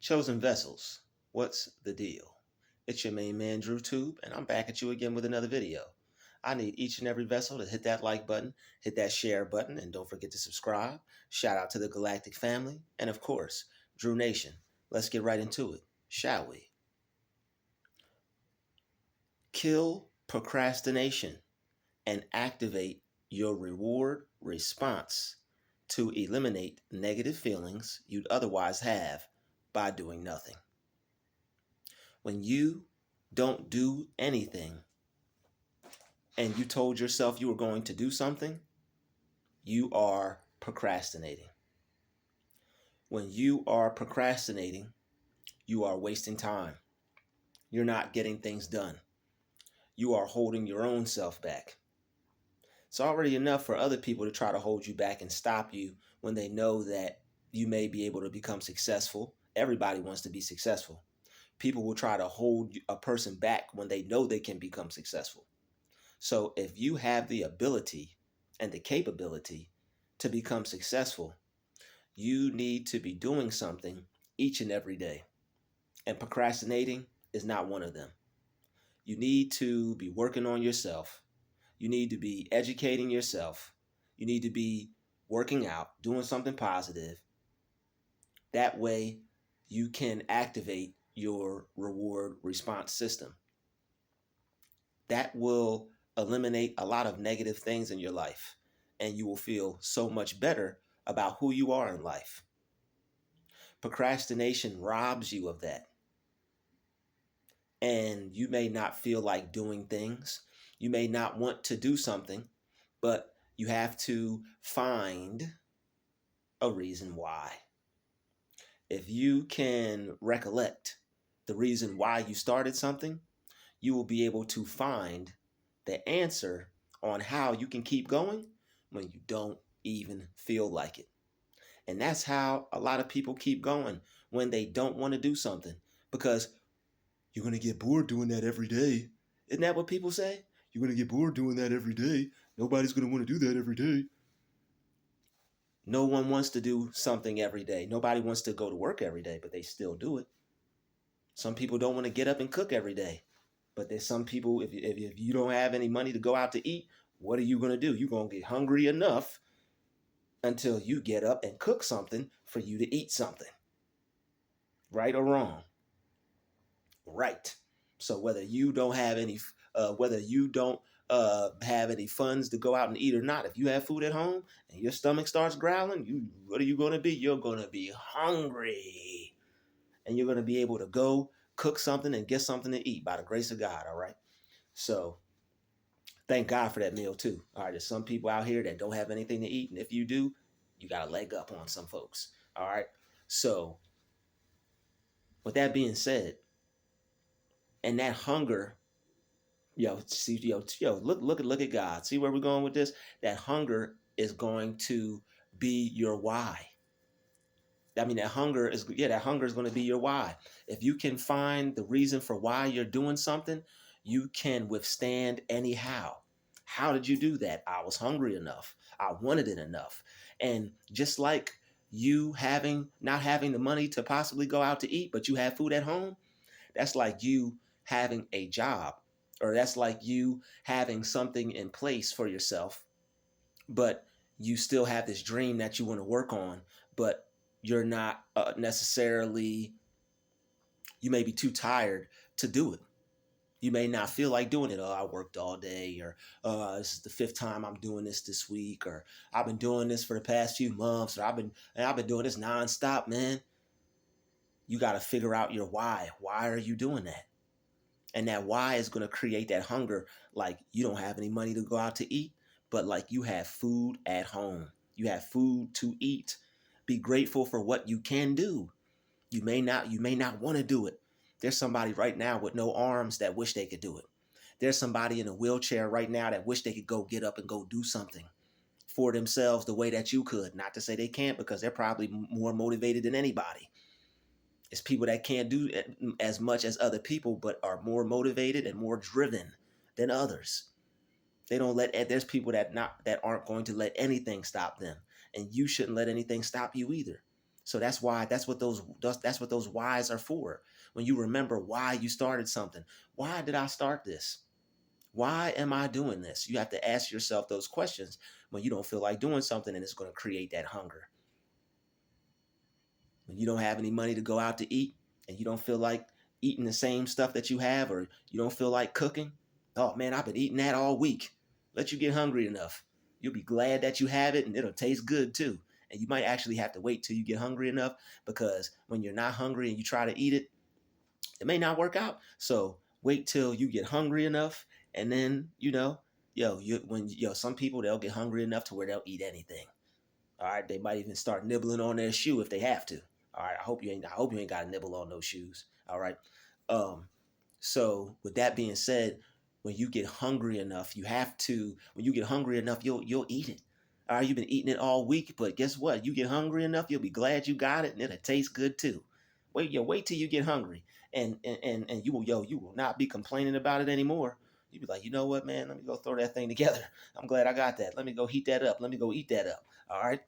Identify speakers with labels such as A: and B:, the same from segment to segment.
A: Chosen vessels, what's the deal? It's your main man Drutube, and I'm back at you again with another video. I need each and every vessel to hit that like button, hit that share button, and don't forget to subscribe. Shout out to the Galactic family, and of course, Drew Nation. Let's get right into it, shall we? Kill procrastination and activate your reward response to eliminate negative feelings you'd otherwise have by doing nothing. When you don't do anything and you told yourself you were going to do something, you are procrastinating. When you are procrastinating, you are wasting time. You're not getting things done. You are holding your own self back. It's already enough for other people to try to hold you back and stop you when they know that you may be able to become successful. Everybody wants to be successful. People will try to hold a person back when they know they can become successful. So if you have the ability and the capability to become successful, you need to be doing something each and every day. And procrastinating is not one of them. You need to be working on yourself. You need to be educating yourself. You need to be working out, doing something positive. That way you can activate your reward response system. That will eliminate a lot of negative things in your life, and you will feel so much better about who you are in life. Procrastination robs you of that, and you may not feel like doing things. You may not want to do something, but you have to find a reason why. If you can recollect the reason why you started something, you will be able to find the answer on how you can keep going when you don't even feel like it. And that's how a lot of people keep going when they don't want to do something, because you're going to get bored doing that every day. Isn't that what people say? You're going to get bored doing that every day. Nobody's going to want to do that every day. No one wants to do something every day. Nobody wants to go to work every day, but they still do it. Some people don't want to get up and cook every day. But there's some people, if you don't have any money to go out to eat, what are you going to do? You're going to get hungry enough until you get up and cook something for you to eat something. Right or wrong? Right. So whether you don't have any funds to go out and eat or not, if you have food at home and your stomach starts growling, what are you going to be? You're going to be hungry. And you're going to be able to go cook something and get something to eat by the grace of God, all right? So thank God for that meal too. All right, there's some people out here that don't have anything to eat, and if you do, you got a leg up on some folks. All right. So with that being said, and that hunger, look at God. See where we're going with this? That hunger is going to be your why. I mean, that hunger is going to be your why. If you can find the reason for why you're doing something, you can withstand anyhow. How did you do that? I was hungry enough. I wanted it enough. And just like you not having the money to possibly go out to eat, but you have food at home, that's like you having a job, or that's like you having something in place for yourself, but you still have this dream that you want to work on, but you're not necessarily, you may be too tired to do it. You may not feel like doing it. Oh, I worked all day, or this is the fifth time I'm doing this week, or I've been doing this for the past few months, or I've been doing this nonstop, man. You got to figure out your why. Why are you doing that? And that why is going to create that hunger. Like you don't have any money to go out to eat, but like you have food at home. You have food to eat. Be grateful for what you can do. You may not want to do it. There's somebody right now with no arms that wish they could do it. There's somebody in a wheelchair right now that wish they could go get up and go do something for themselves the way that you could. Not to say they can't, because they're probably more motivated than anybody. It's people that can't do as much as other people, but are more motivated and more driven than others. There's people that aren't going to let anything stop them. And you shouldn't let anything stop you either. So that's what those whys are for. When you remember why you started something. Why did I start this? Why am I doing this? You have to ask yourself those questions when you don't feel like doing something, and it's going to create that hunger. When you don't have any money to go out to eat and you don't feel like eating the same stuff that you have, or you don't feel like cooking, oh man, I've been eating that all week. Let you get hungry enough. You'll be glad that you have it, and it'll taste good too. And you might actually have to wait till you get hungry enough, because when you're not hungry and you try to eat it, it may not work out. So wait till you get hungry enough, and then some people, they'll get hungry enough to where they'll eat anything. All right, they might even start nibbling on their shoe if they have to. All right, I hope you ain't got to nibble on those shoes. All right. Um, so with that being said, when you get hungry enough, you have to. When you get hungry enough, you'll eat it. All right, you've been eating it all week, but guess what? You get hungry enough, you'll be glad you got it, and it'll taste good too. Wait till you get hungry, and you will not be complaining about it anymore. You'll be like, you know what, man? Let me go throw that thing together. I'm glad I got that. Let me go heat that up. Let me go eat that up. All right.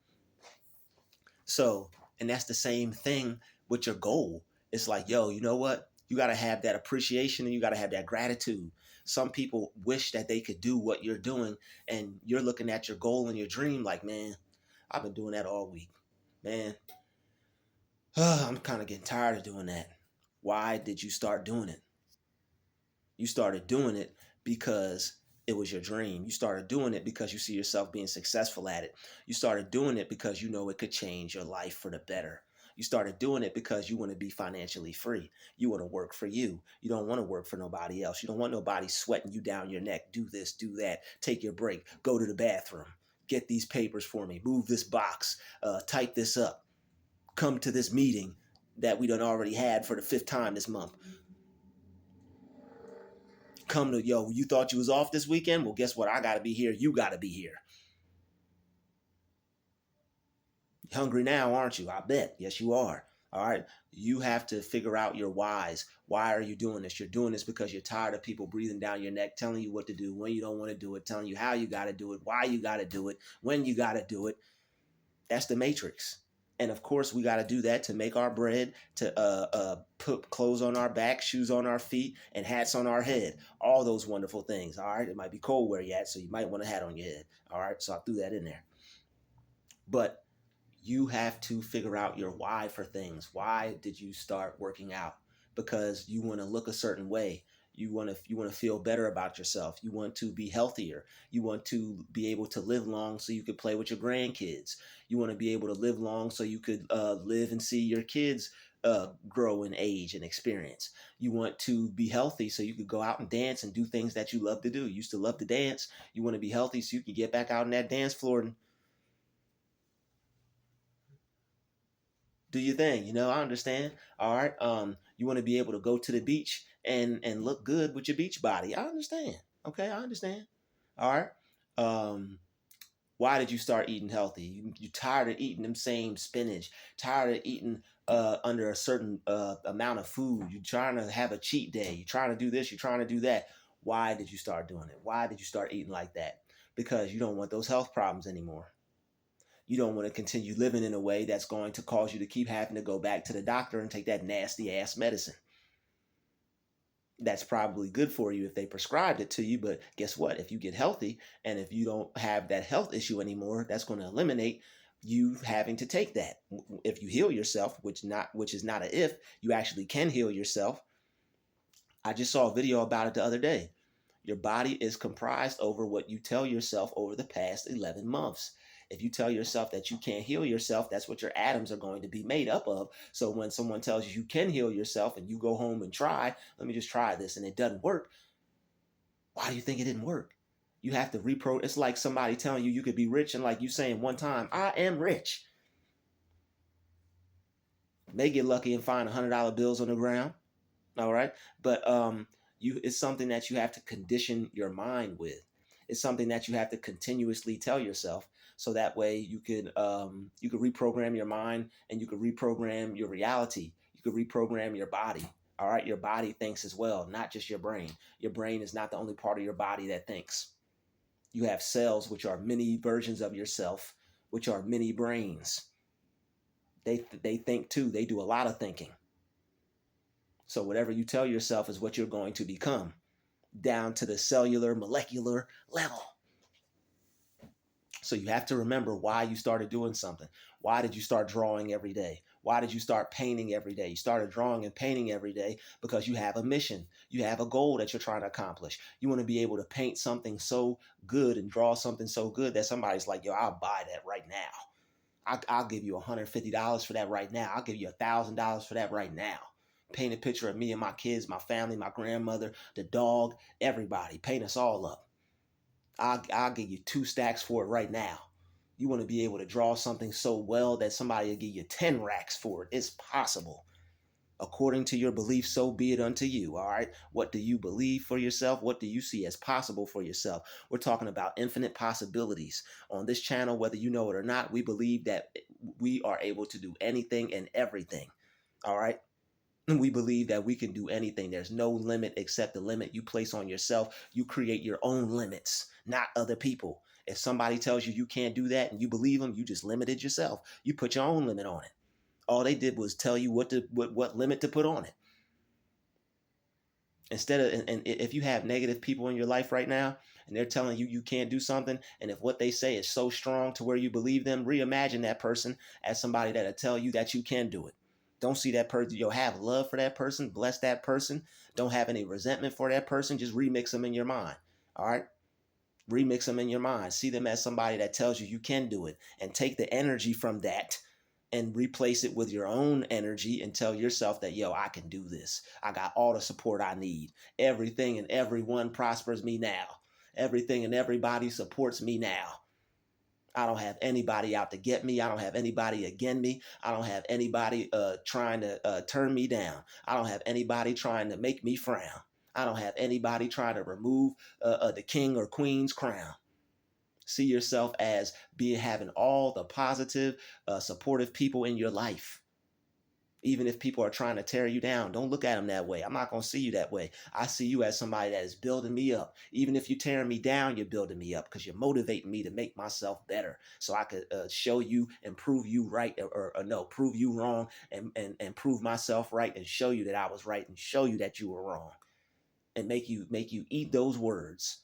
A: So, and that's the same thing with your goal. It's like, you know what? You got to have that appreciation, and you got to have that gratitude. Some people wish that they could do what you're doing, and you're looking at your goal and your dream like, man, I've been doing that all week. Man, I'm kind of getting tired of doing that. Why did you start doing it? You started doing it because it was your dream. You started doing it because you see yourself being successful at it. You started doing it because you know it could change your life for the better. You started doing it because you want to be financially free. You want to work for you. You don't want to work for nobody else. You don't want nobody sweating you down your neck. Do this, do that. Take your break. Go to the bathroom. Get these papers for me. Move this box. Type this up. Come to this meeting that we done already had for the 5th time this month. Come to, you thought you was off this weekend? Well, guess what? I got to be here. You got to be here. Hungry now, aren't you? I bet. Yes, you are. All right. You have to figure out your whys. Why are you doing this? You're doing this because you're tired of people breathing down your neck, telling you what to do, when you don't want to do it, telling you how you got to do it, why you got to do it, when you got to do it. That's the matrix. And of course, we got to do that to make our bread, to put clothes on our back, shoes on our feet, and hats on our head. All those wonderful things. All right. It might be cold where you're at, so you might want a hat on your head. All right. So I threw that in there. But you have to figure out your why for things. Why did you start working out? Because you want to look a certain way. You want to feel better about yourself. You want to be healthier. You want to be able to live long so you could play with your grandkids. You want to be able to live long so you could live and see your kids grow in age and experience. You want to be healthy so you could go out and dance and do things that you love to do. You used to love to dance. You want to be healthy so you can get back out on that dance floor and do your thing. I understand. All right. You want to be able to go to the beach and look good with your beach body. I understand. Okay, I understand. All right. Why did you start eating healthy? You tired of eating them same spinach, tired of eating under a certain amount of food. You're trying to have a cheat day. You're trying to do this, you're trying to do that. Why did you start doing it? Why did you start eating like that? Because you don't want those health problems anymore. You don't want to continue living in a way that's going to cause you to keep having to go back to the doctor and take that nasty ass medicine. That's probably good for you if they prescribed it to you, but guess what? If you get healthy and if you don't have that health issue anymore, that's going to eliminate you having to take that. If you heal yourself, which is not a if, you actually can heal yourself. I just saw a video about it the other day. Your body is comprised over what you tell yourself over the past 11 months. If you tell yourself that you can't heal yourself, that's what your atoms are going to be made up of. So when someone tells you you can heal yourself and you go home and try, let me just try this, and it doesn't work, why do you think it didn't work? You have to it's like somebody telling you could be rich, and like you saying one time, I am rich. They get lucky and find $100 bills on the ground. All right. But it's something that you have to condition your mind with. It's something that you have to continuously tell yourself, so that way you could reprogram your mind, and you could reprogram your reality. You could reprogram your body. All right. Your body thinks as well, not just your brain. Your brain is not the only part of your body that thinks. You have cells, which are mini versions of yourself, which are mini brains. They think too. They do a lot of thinking. So whatever you tell yourself is what you're going to become, down to the cellular, molecular level. So you have to remember why you started doing something. Why did you start drawing every day? Why did you start painting every day? You started drawing and painting every day because you have a mission. You have a goal that you're trying to accomplish. You want to be able to paint something so good and draw something so good that somebody's like, yo, I'll buy that right now. I'll give you $150 for that right now. I'll give you $1,000 for that right now. Paint a picture of me and my kids, my family, my grandmother, the dog, everybody. Paint us all up. I'll give you 2 stacks for it right now. You want to be able to draw something so well that somebody will give you 10 racks for it. It's possible. According to your belief, so be it unto you. All right. What do you believe for yourself? What do you see as possible for yourself? We're talking about infinite possibilities. On this channel, whether you know it or not, we believe that we are able to do anything and everything. All right. We believe that we can do anything. There's no limit except the limit you place on yourself. You create your own limits, not other people. If somebody tells you you can't do that and you believe them, you just limited yourself. You put your own limit on it. All they did was tell you what limit to put on it. Instead of, and if you have negative people in your life right now and they're telling you you can't do something, and if what they say is so strong to where you believe them, reimagine that person as somebody that'll tell you that you can do it. Don't see that person. You'll have love for that person. Bless that person. Don't have any resentment for that person. Just remix them in your mind. All right. Remix them in your mind. See them as somebody that tells you you can do it, and take the energy from that and replace it with your own energy and tell yourself that, yo, I can do this. I got all the support I need. Everything and everyone prospers me now. Everything and everybody supports me now. I don't have anybody out to get me. I don't have anybody against me. I don't have anybody trying to turn me down. I don't have anybody trying to make me frown. I don't have anybody trying to remove the king or queen's crown. See yourself as having all the positive, supportive people in your life. Even if people are trying to tear you down, don't look at them that way. I'm not going to see you that way. I see you as somebody that is building me up. Even if you're tearing me down, you're building me up because you're motivating me to make myself better so I could show you and prove you right, or no, prove you wrong, and prove myself right and show you that I was right and show you that you were wrong, and make you eat those words.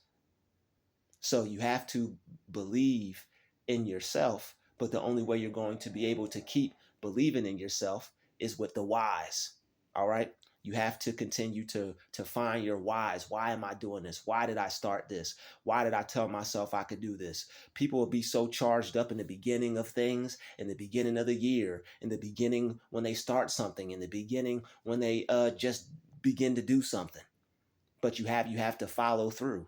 A: So you have to believe in yourself, but the only way you're going to be able to keep believing in yourself is with the whys. All right? You have to continue to find your whys. Why am I doing this? Why did I start this? Why did I tell myself I could do this? People will be so charged up in the beginning of things, in the beginning of the year, in the beginning when they start something, in the beginning when they just begin to do something. But you have to follow through.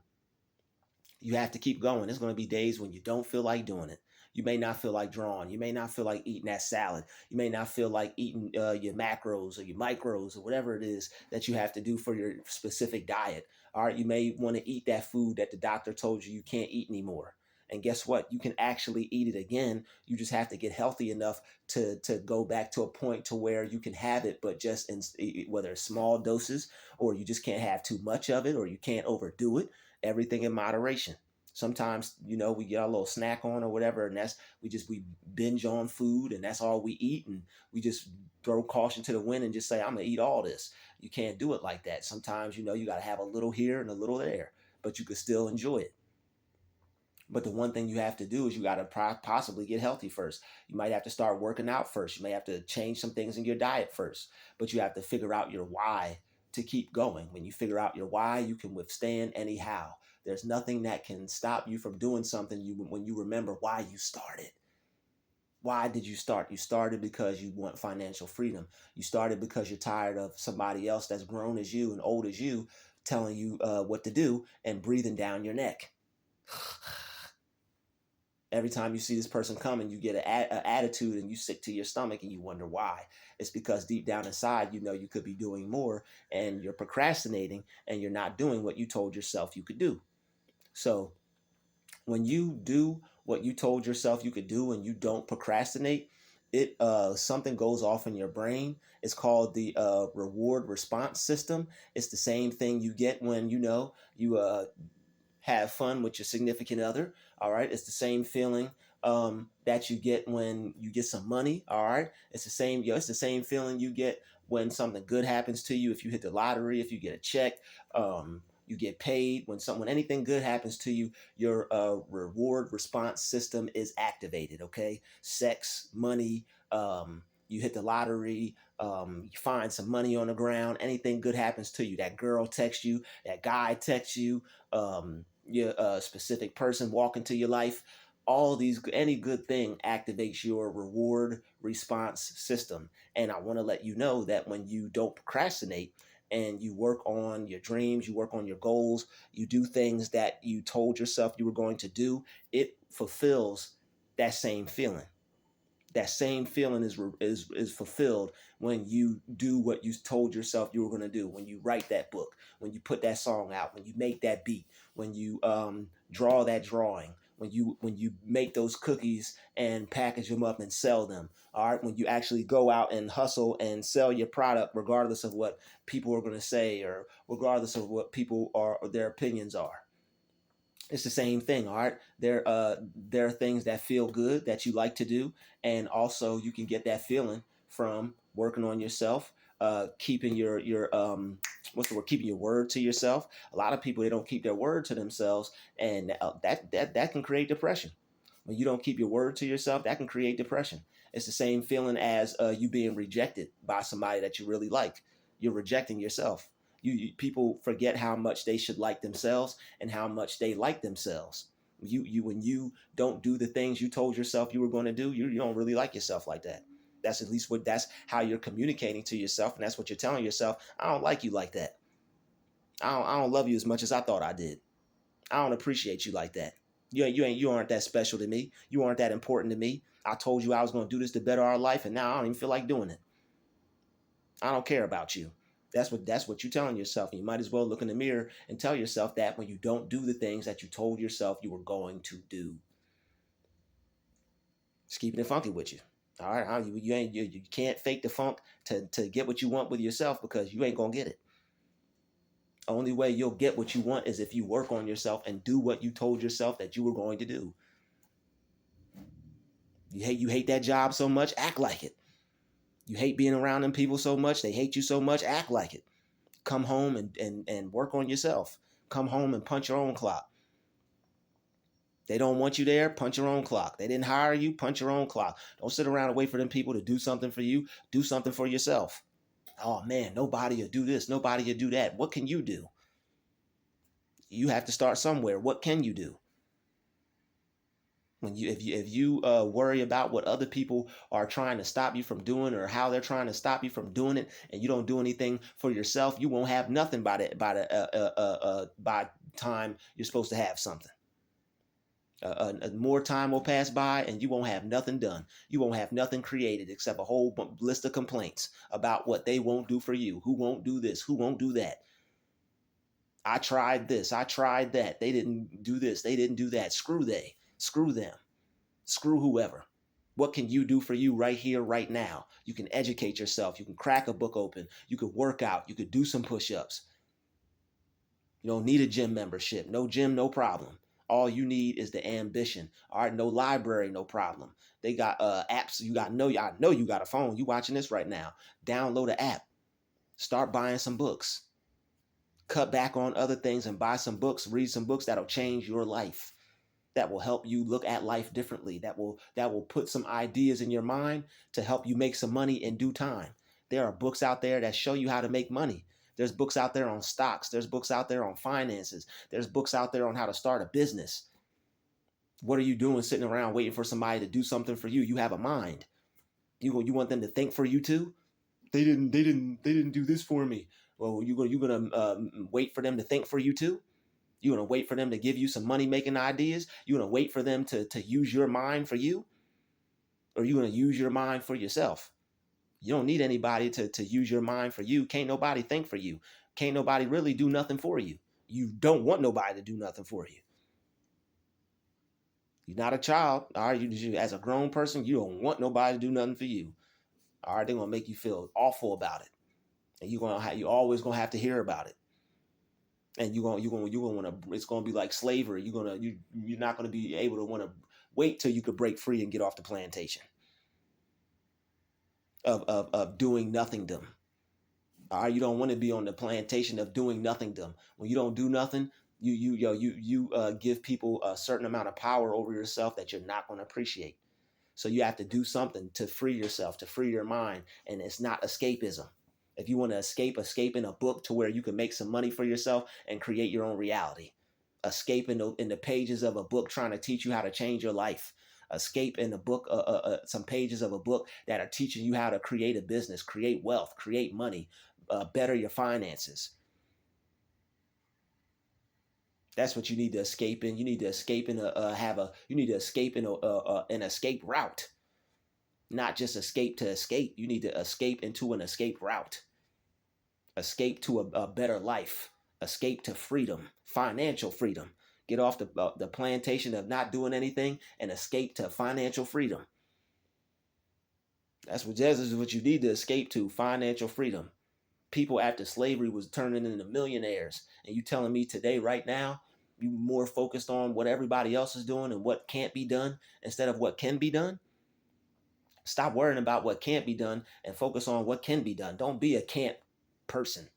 A: You have to keep going. There's going to be days when you don't feel like doing it. You may not feel like drawing. You may not feel like eating that salad. You may not feel like eating your macros or your micros or whatever it is that you have to do for your specific diet. All right. You may want to eat that food that the doctor told you can't eat anymore. And guess what? You can actually eat it again. You just have to get healthy enough to go back to a point to where you can have it, but just whether it's small doses, or you just can't have too much of it, or you can't overdo it. Everything in moderation. Sometimes, we get a little snack on or whatever, and we binge on food, and that's all we eat, and we just throw caution to the wind and just say, I'm gonna eat all this. You can't do it like that. Sometimes, you got to have a little here and a little there, but you can still enjoy it. But the one thing you have to do is you got to possibly get healthy first. You might have to start working out first. You may have to change some things in your diet first, but you have to figure out your why to keep going. When you figure out your why, you can withstand anyhow. There's nothing that can stop you from doing something when you remember why you started. Why did you start? You started because you want financial freedom. You started because you're tired of somebody else that's grown as you and old as you telling you what to do and breathing down your neck. Every time you see this person coming, you get an attitude and you sick to your stomach and you wonder why. It's because deep down inside, you could be doing more, and you're procrastinating and you're not doing what you told yourself you could do. So when you do what you told yourself you could do and you don't procrastinate, it something goes off in your brain. It's called the reward response system. It's the same thing you get when you have fun with your significant other. All right. It's the same feeling that you get when you get some money. All right, it's the same. It's the same feeling you get when something good happens to you. If you hit the lottery, if you get a check, you get paid. When anything good happens to you, your reward response system is activated. Okay, sex, money. You hit the lottery. You find some money on the ground. Anything good happens to you. That girl texts you. That guy texts you. Your specific person walk into your life. All these, any good thing activates your reward response system. And I want to let you know that when you don't procrastinate and you work on your dreams, you work on your goals, you do things that you told yourself you were going to do, it fulfills that same feeling. That same feeling is fulfilled when you do what you told yourself you were going to do. When you write that book, when you put that song out, when you make that beat, when you draw that drawing, when you make those cookies and package them up and sell them. All right, when you actually go out and hustle and sell your product, regardless of what people are going to say or regardless of what people are or their opinions are. It's the same thing. All right, there are things that feel good that you like to do, and also you can get that feeling from working on yourself, keeping your what's the word, keeping your word to yourself. A lot of people, they don't keep their word to themselves, and that can create depression. When you don't keep your word to yourself, that can create depression. It's the same feeling as you being rejected by somebody that you really like. You're rejecting yourself. People forget how much they should like themselves and how much they like themselves. When you don't do the things you told yourself you were going to do, you don't really like yourself like that. That's at least that's how you're communicating to yourself, and that's what you're telling yourself. I don't like you like that. I don't love you as much as I thought I did. I don't appreciate you like that. You aren't that special to me. You aren't that important to me. I told you I was going to do this to better our life, and now I don't even feel like doing it. I don't care about you. That's what you're telling yourself. And you might as well look in the mirror and tell yourself that when you don't do the things that you told yourself you were going to do. Just keeping it funky with you. All right, you can't fake the funk to get what you want with yourself, because you ain't gonna get it. Only way you'll get what you want is if you work on yourself and do what you told yourself that you were going to do. You hate that job so much, act like it. You hate being around them people so much, they hate you so much, act like it. Come home and work on yourself. Come home and punch your own clock. They don't want you there, punch your own clock. They didn't hire you, punch your own clock. Don't sit around and wait for them people to do something for you. Do something for yourself. Oh man, nobody will do this, nobody will do that. What can you do? You have to start somewhere. What can you do? If you worry about what other people are trying to stop you from doing, or how they're trying to stop you from doing it, and you don't do anything for yourself, you won't have nothing by time you're supposed to have something. More time will pass by and you won't have nothing done. You won't have nothing created except a whole list of complaints about what they won't do for you. Who won't do this? Who won't do that? I tried this. I tried that. They didn't do this. They didn't do that. Screw they. Screw them. Screw whoever. What can you do for you right here, right now? You can educate yourself. You can crack a book open. You could work out. You could do some push-ups. You don't need a gym membership. No gym, no problem. All you need is the ambition. All right, no library, no problem. They got apps. I know you got a phone. You watching this right now. Download an app. Start buying some books. Cut back on other things and buy some books. Read some books that'll change your life. That will help you look at life differently. That will put some ideas in your mind to help you make some money in due time. There are books out there that show you how to make money. There's books out there on stocks. There's books out there on finances. There's books out there on how to start a business. What are you doing sitting around waiting for somebody to do something for you? You have a mind. You want them to think for you too? They didn't do this for me. Well, you gonna wait for them to think for you too? You're going to wait for them to give you some money making ideas? You're going to wait for them to use your mind for you? Or you're going to use your mind for yourself? You don't need anybody to use your mind for you. Can't nobody think for you. Can't nobody really do nothing for you. You don't want nobody to do nothing for you. You're not a child. All right, as a grown person, you don't want nobody to do nothing for you. All right, they're going to make you feel awful about it. And you always going to have to hear about it. And you're gonna want to. It's gonna be like slavery. You're not gonna be able to want to Wait till you could break free and get off the plantation of doing nothingdom. You don't want to be on the plantation of doing nothingdom. When you don't do nothing, you give people a certain amount of power over yourself that you're not going to appreciate. So you have to do something to free yourself, to free your mind, and it's not escapism. If you want to escape in a book to where you can make some money for yourself and create your own reality. Escape in the pages of a book trying to teach you how to change your life. Escape in the book, some pages of a book that are teaching you how to create a business, create wealth, create money, better your finances. That's what you need to escape in. You need to escape in you need to escape in an escape route, not just escape to escape. You need to escape into an escape route. Escape to a better life. Escape to freedom, financial freedom. Get off the plantation of not doing anything and escape to financial freedom. This is what you need to escape to, financial freedom. People after slavery was turning into millionaires, and you telling me today, right now, you more focused on what everybody else is doing and what can't be done instead of what can be done? Stop worrying about what can't be done and focus on what can be done. Don't be a can't person.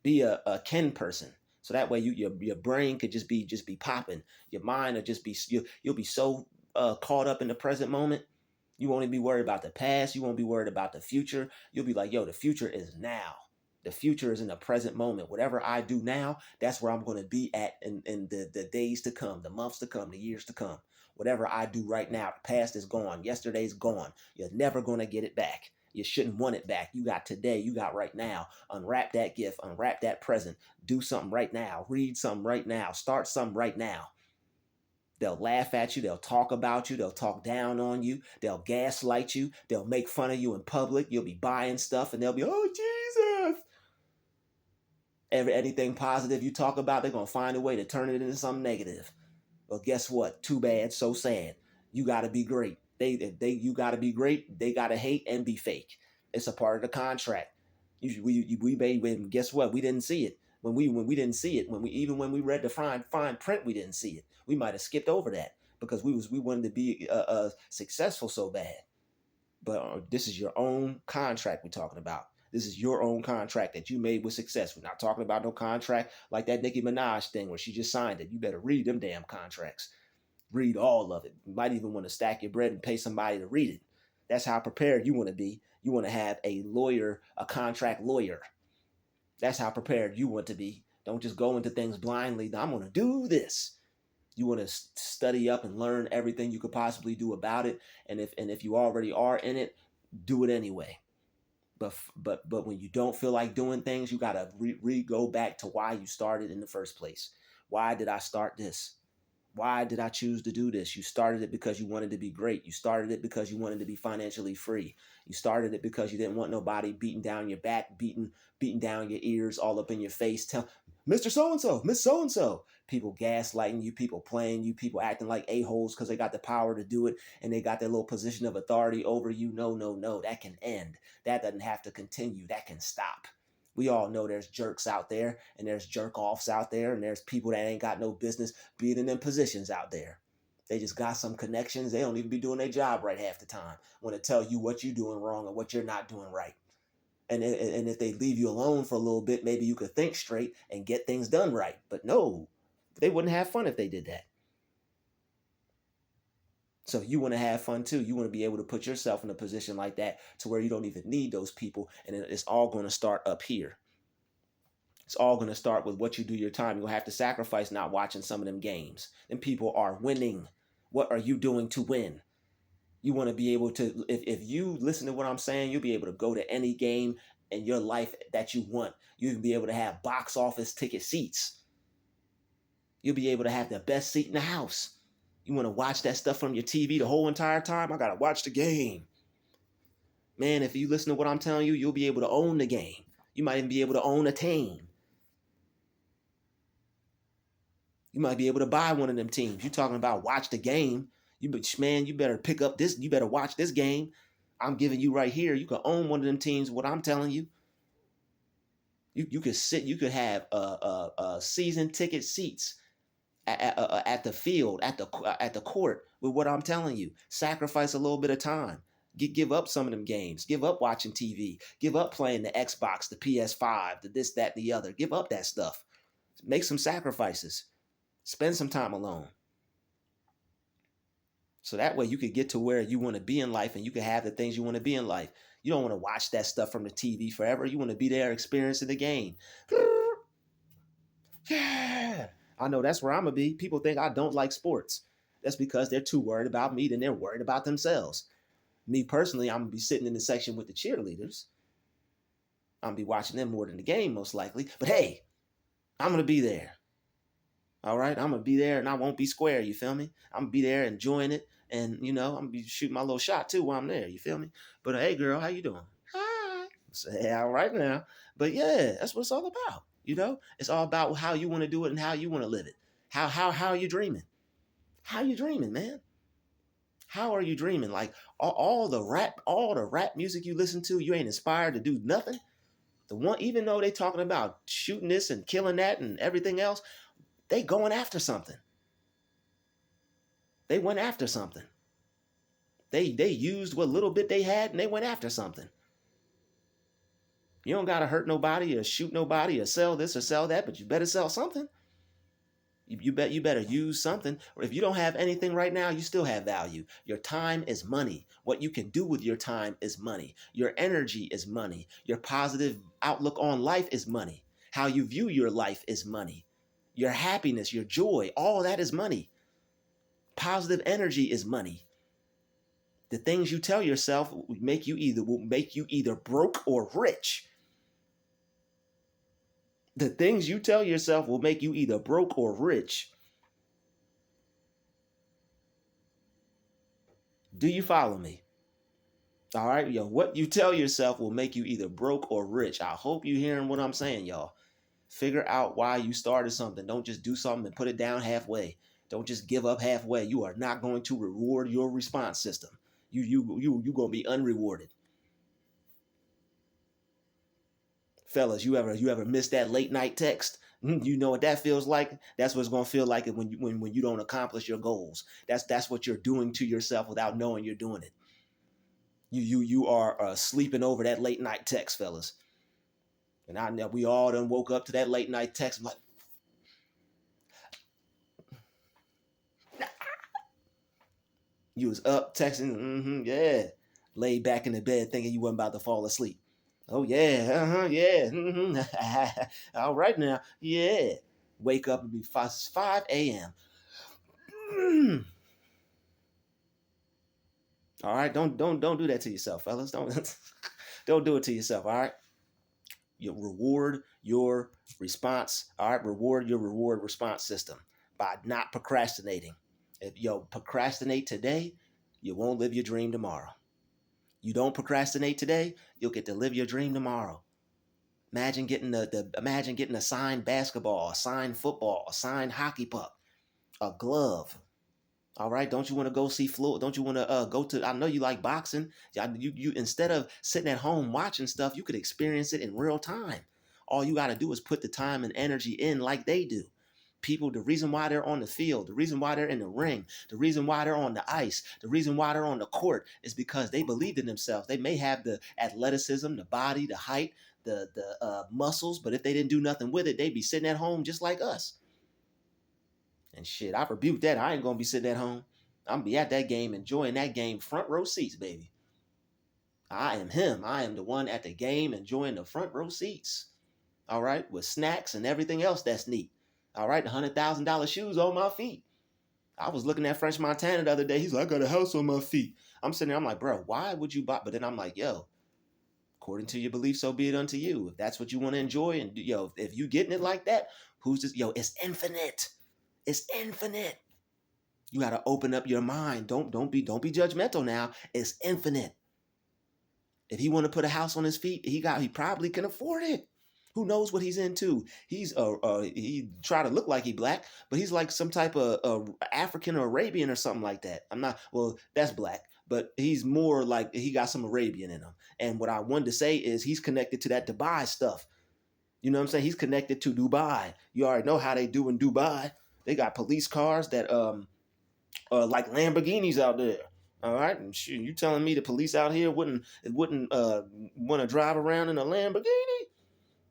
A: Be a can person. So that way your brain could just be popping. Your mind will just be you'll be so caught up in the present moment. You won't even be worried about the past. You won't be worried about the future. You'll be like, yo, the future is now. The future is in the present moment. Whatever I do now, that's where I'm going to be at in the days to come, the months to come, the years to come. Whatever I do right now, the past is gone. Yesterday's gone. You're never going to get it back. You shouldn't want it back. You got today. You got right now. Unwrap that gift. Unwrap that present. Do something right now. Read something right now. Start something right now. They'll laugh at you. They'll talk about you. They'll talk down on you. They'll gaslight you. They'll make fun of you in public. You'll be buying stuff and they'll be, oh, Jesus. Anything positive you talk about, they're going to find a way to turn it into something negative. Well, guess what? Too bad, so sad. You got to be great. You got to be great. They got to hate and be fake. It's a part of the contract. Guess what? We didn't see it. When we didn't see it, when we read the fine print, we didn't see it. We might have skipped over that because we wanted to be successful so bad. But this is your own contract we're talking about. This is your own contract that you made with success. We're not talking about no contract like that Nicki Minaj thing where she just signed it. You better read them damn contracts. Read all of it. You might even want to stack your bread and pay somebody to read it. That's how prepared you want to be. You want to have a lawyer, a contract lawyer. That's how prepared you want to be. Don't just go into things blindly. I'm going to do this. You want to study up and learn everything you could possibly do about it. And if you already are in it, do it anyway. But when you don't feel like doing things, you gotta go back to why you started in the first place. Why did I start this? Why did I choose to do this? You started it because you wanted to be great. You started it because you wanted to be financially free. You started it because you didn't want nobody beating down your back, beating down your ears, all up in your face. Tell Mr. So-and-so, Miss So-and-so. People gaslighting you, people playing you, people acting like a-holes because they got the power to do it and they got their little position of authority over you. No. That can end. That doesn't have to continue. That can stop. We all know there's jerks out there and there's jerk offs out there and there's people that ain't got no business being in them positions out there. They just got some connections. They don't even be doing their job right half the time. Want to tell you what you're doing wrong and what you're not doing right. And if they leave you alone for a little bit, maybe you could think straight and get things done right. But no, they wouldn't have fun if they did that. So you want to have fun too. You want to be able to put yourself in a position like that to where you don't even need those people. And it's all going to start up here. It's all going to start with what you do your time. You'll have to sacrifice not watching some of them games. And people are winning. What are you doing to win? You want to be able to, if you listen to what I'm saying, you'll be able to go to any game in your life that you want. You can be able to have box office ticket seats. You'll be able to have the best seat in the house. You want to watch that stuff from your TV the whole entire time? I got to watch the game. Man, if you listen to what I'm telling you, you'll be able to own the game. You might even be able to own a team. You might be able to buy one of them teams. You're talking about watch the game. You better pick up this. You better watch this game. I'm giving you right here. You can own one of them teams. What I'm telling you, you could sit. You could have season ticket seats at the field, at the court with what I'm telling you. Sacrifice a little bit of time. Give up some of them games. Give up watching TV. Give up playing the Xbox, the PS5, the this, that, the other. Give up that stuff. Make some sacrifices. Spend some time alone. So that way you could get to where you want to be in life and you can have the things you want to be in life. You don't want to watch that stuff from the TV forever. You want to be there experiencing the game. Yeah. I know that's where I'm going to be. People think I don't like sports. That's because they're too worried about me, then they're worried about themselves. Me personally, I'm going to be sitting in the section with the cheerleaders. I'm going to be watching them more than the game, most likely. But hey, I'm going to be there. All right? I'm going to be there and I won't be square. You feel me? I'm going to be there enjoying it. And, I'm going to be shooting my little shot too while I'm there. You feel me? But hey, girl, how you doing? Hi. Say, all right now. But yeah, that's what it's all about. It's all about how you want to do it and how you want to live it. How are you dreaming? How you dreaming, man? How are you dreaming? Like all the rap music you listen to, you ain't inspired to do nothing. The one, even though they talking about shooting this and killing that and everything else, they going after something. They went after something. They used what little bit they had and they went after something. You don't gotta hurt nobody or shoot nobody or sell this or sell that, but you better sell something. You better use something. Or if you don't have anything right now, you still have value. Your time is money. What you can do with your time is money. Your energy is money. Your positive outlook on life is money. How you view your life is money. Your happiness, your joy, all that is money. Positive energy is money. The things you tell yourself will make you either broke or rich. The things you tell yourself will make you either broke or rich. Do you follow me? All right, what you tell yourself will make you either broke or rich. I hope you're hearing what I'm saying, y'all. Figure out why you started something. Don't just do something and put it down halfway. Don't just give up halfway. You are not going to reward your response system. You gonna be unrewarded. Fellas, you ever miss that late night text? You know what that feels like? That's what it's gonna feel like when you don't accomplish your goals. That's what you're doing to yourself without knowing you're doing it. You are sleeping over that late night text, fellas. And I know we all done woke up to that late night text. I'm like, you was up texting, yeah. Laid back in the bed thinking you wasn't about to fall asleep. Oh yeah, yeah. All right now, yeah. Wake up and be 5 a.m. All right, don't do that to yourself, fellas. Don't do it to yourself. All right. You reward your response. All right, reward your reward response system by not procrastinating. If you procrastinate today, you won't live your dream tomorrow. You don't procrastinate today, you'll get to live your dream tomorrow. Imagine getting a signed basketball, a signed football, a signed hockey puck, a glove. All right, don't you want to go see Floyd? Don't you want to go to? I know you like boxing. You instead of sitting at home watching stuff, you could experience it in real time. All you got to do is put the time and energy in like they do. People, the reason why they're on the field, the reason why they're in the ring, the reason why they're on the ice, the reason why they're on the court is because they believed in themselves. They may have the athleticism, the body, the height, the muscles, but if they didn't do nothing with it, they'd be sitting at home just like us. And shit, I rebuke that. I ain't gonna be sitting at home. I'm gonna be at that game, enjoying that game, front row seats, baby. I am him. I am the one at the game, enjoying the front row seats. All right, with snacks and everything else that's neat. All right, the $100,000 shoes on my feet. I was looking at French Montana the other day. He's like, I got a house on my feet. I'm sitting there, I'm like, bro, why would you buy? But then I'm like, yo, according to your belief, so be it unto you. If that's what you want to enjoy, and if you getting it like that, who's this? It's infinite. It's infinite. You got to open up your mind. Don't be judgmental now. It's infinite. If he want to put a house on his feet, he probably can afford it. Who knows what he's into? He try to look like he black, but he's like some type of African or Arabian or something like that. I'm not. Well, that's black, but he's more like he got some Arabian in him. And what I wanted to say is he's connected to that Dubai stuff. You know what I'm saying? He's connected to Dubai. You already know how they do in Dubai. They got police cars that like Lamborghinis out there. All right, and shoot, you telling me the police out here wouldn't want to drive around in a Lamborghini?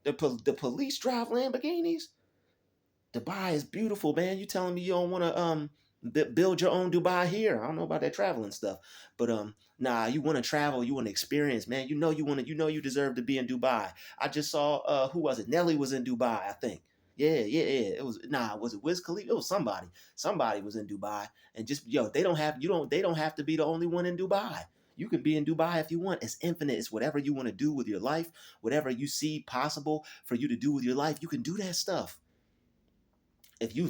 A: The police drive Lamborghinis. Dubai is beautiful, man. You telling me you don't want to build your own Dubai here? I don't know about that traveling stuff, but nah, you want to travel, you want to experience, man. You deserve to be in Dubai. I just saw who was it? Nelly was in Dubai, I think. Yeah. It was was it Wiz Khalifa? It was somebody. Somebody was in Dubai, and just they don't have to be the only one in Dubai. You can be in Dubai if you want. It's infinite. It's whatever you want to do with your life, whatever you see possible for you to do with your life. You can do that stuff. If you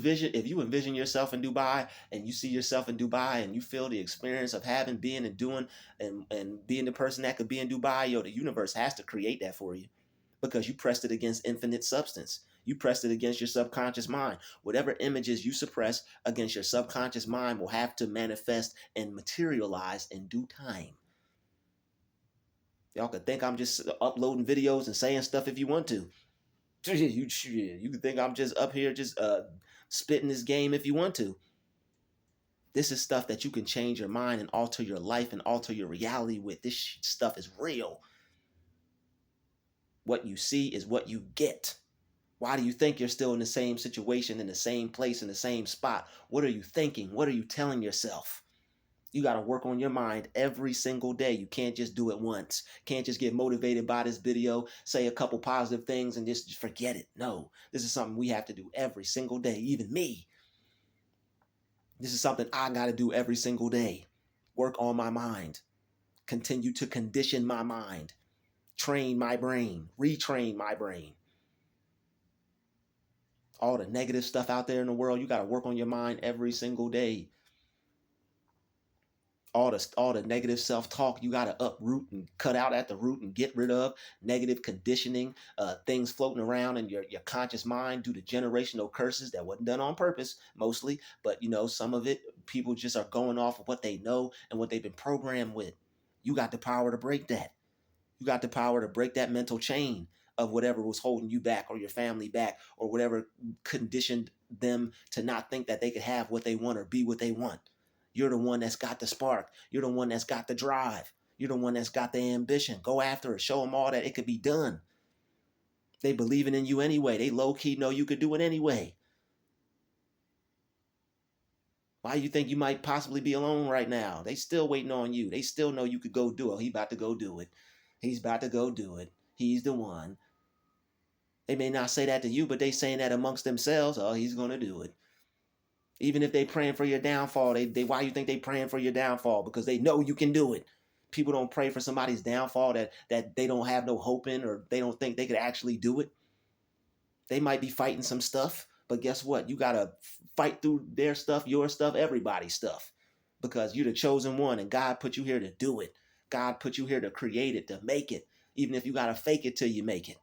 A: envision yourself in Dubai and you see yourself in Dubai and you feel the experience of having, being, and doing, and being the person that could be in Dubai, the universe has to create that for you because you pressed it against infinite substance. You pressed it against your subconscious mind. Whatever images you suppress against your subconscious mind will have to manifest and materialize in due time. Y'all could think I'm just uploading videos and saying stuff if you want to. You can think I'm just up here just spitting this game if you want to. This is stuff that you can change your mind and alter your life and alter your reality with. This stuff is real. What you see is what you get. Why do you think you're still in the same situation, in the same place, in the same spot? What are you thinking? What are you telling yourself? You got to work on your mind every single day. You can't just do it once. Can't just get motivated by this video, say a couple positive things and just forget it. No, this is something we have to do every single day. Even me. This is something I got to do every single day. Work on my mind. Continue to condition my mind. Train my brain. Retrain my brain. All the negative stuff out there in the world, you got to work on your mind every single day. All the negative self-talk you got to uproot and cut out at the root and get rid of. Negative conditioning, things floating around in your conscious mind due to generational curses that wasn't done on purpose mostly, but some of it people just are going off of what they know and what they've been programmed with. You got the power to break that. You got the power to break that mental chain of whatever was holding you back or your family back or whatever conditioned them to not think that they could have what they want or be what they want. You're the one that's got the spark. You're the one that's got the drive. You're the one that's got the ambition. Go after it. Show them all that it could be done. They believing in you anyway. They low-key know you could do it anyway. Why you think you might possibly be alone right now? They still waiting on you. They still know you could go do it. He about to go do it. He's about to go do it. He's the one. They may not say that to you, but they saying that amongst themselves. Oh, he's going to do it. Even if they praying for your downfall, they why you think they praying for your downfall? Because they know you can do it. People don't pray for somebody's downfall that they don't have no hope in or they don't think they could actually do it. They might be fighting some stuff, but guess what? You got to fight through their stuff, your stuff, everybody's stuff. Because you're the chosen one and God put you here to do it. God put you here to create it, to make it. Even if you got to fake it till you make it.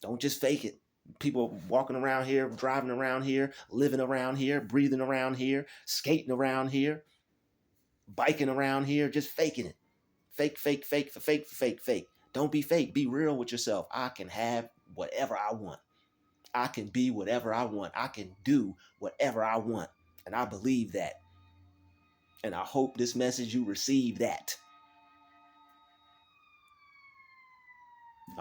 A: Don't just fake it. People walking around here, driving around here, living around here, breathing around here, skating around here, biking around here, just faking it. Fake, fake, fake, fake, fake, fake. Don't be fake. Be real with yourself. I can have whatever I want. I can be whatever I want. I can do whatever I want. And I believe that. And I hope this message you receive that.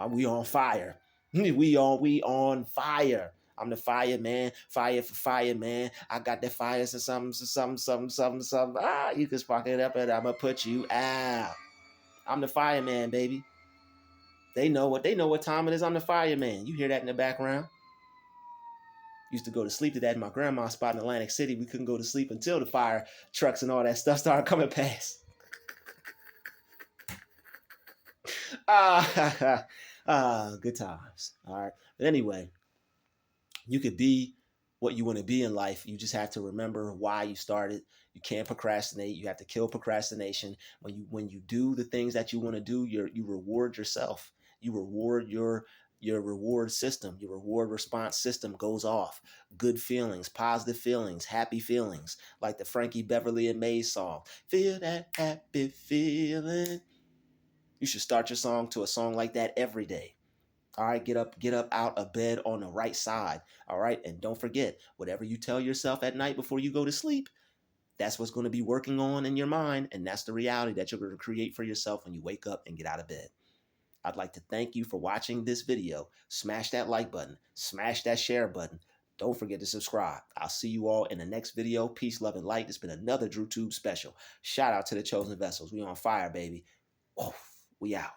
A: We on fire. We on fire. I'm the fire man. Fire for fire, man. I got that fire so something. You can spark it up and I'ma put you out. I'm the fireman, baby. They know what time it is. I'm the fireman. You hear that in the background? Used to go to sleep to that in my grandma's spot in Atlantic City. We couldn't go to sleep until the fire trucks and all that stuff started coming past. Good times. All right. But anyway, you could be what you want to be in life. You just have to remember why you started. You can't procrastinate. You have to kill procrastination. When you do the things that you want to do, you reward yourself. You reward your reward system. Your reward response system goes off. Good feelings, positive feelings, happy feelings, like the Frankie Beverly and Mays song. Feel that happy feeling. You should start your song to a song like that every day. All right, get up out of bed on the right side. All right, and don't forget, whatever you tell yourself at night before you go to sleep, that's what's going to be working on in your mind, and that's the reality that you're going to create for yourself when you wake up and get out of bed. I'd like to thank you for watching this video. Smash that like button, smash that share button. Don't forget to subscribe. I'll see you all in the next video. Peace, love, and light. It's been another DrewTube special. Shout out to the chosen vessels. We on fire, baby. Oh, we out.